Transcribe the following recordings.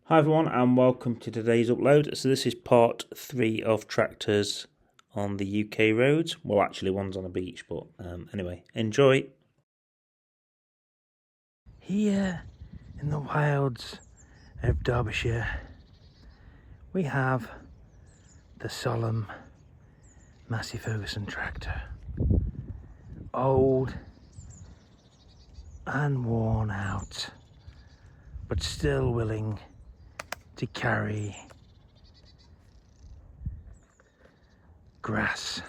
Hi everyone and welcome to today's upload. So this is part 3 of tractors on the UK roads. Well, actually one's on a beach, but anyway, enjoy. Here in the wilds of Derbyshire we have the solemn Massey Ferguson tractor. Old and worn out, but still willing to carry grass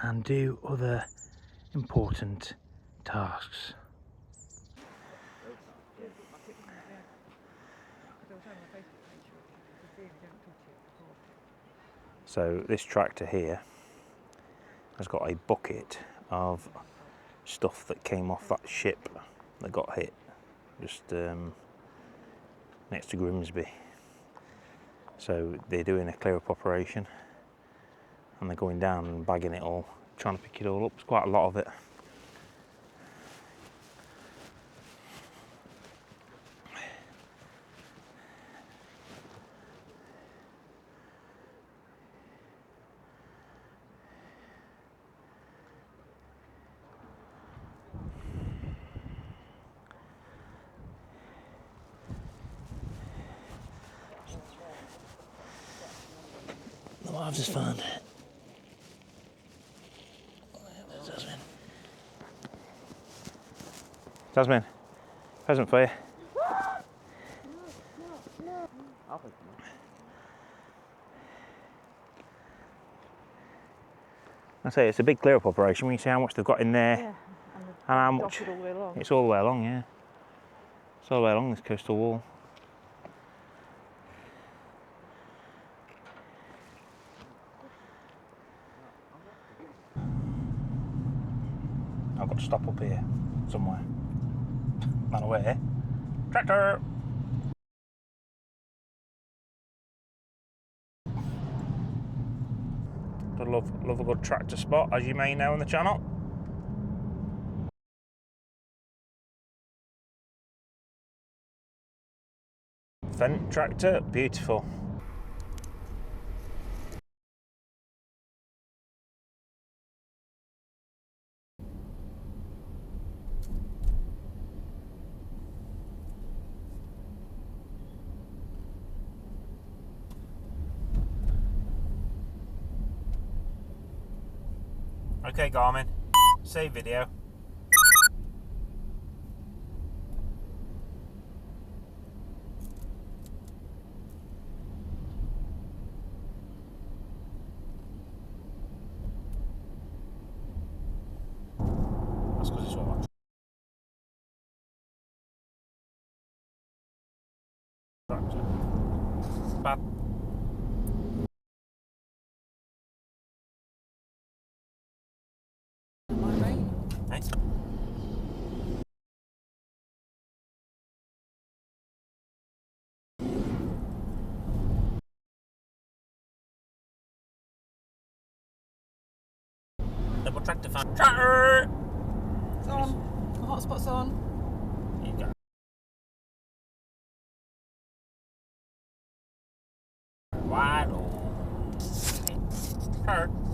and do other important tasks. So this tractor here has got a bucket of stuff that came off that ship that got hit just next to Grimsby. So they're doing a clear up operation and they're going down and bagging it all, trying to pick it all up. It's quite a lot of it. What I've just found. Jasmine. Jasmine, present for you. I say it's a big clear up operation when you see how much they've got in there, yeah, and how much. All the way along. It's all the way along, yeah. It's all the way along this coastal wall. I've got to stop up here somewhere. Man away. Tractor! I love a good tractor spot, as you may know on the channel. Fendt tractor, beautiful. Okay, Garmin, save video. That's because it's all on tractor. Bad. Hey? Double tractor fan. Tractor! It's on. The hotspot's on. You go. Wide open. Turn.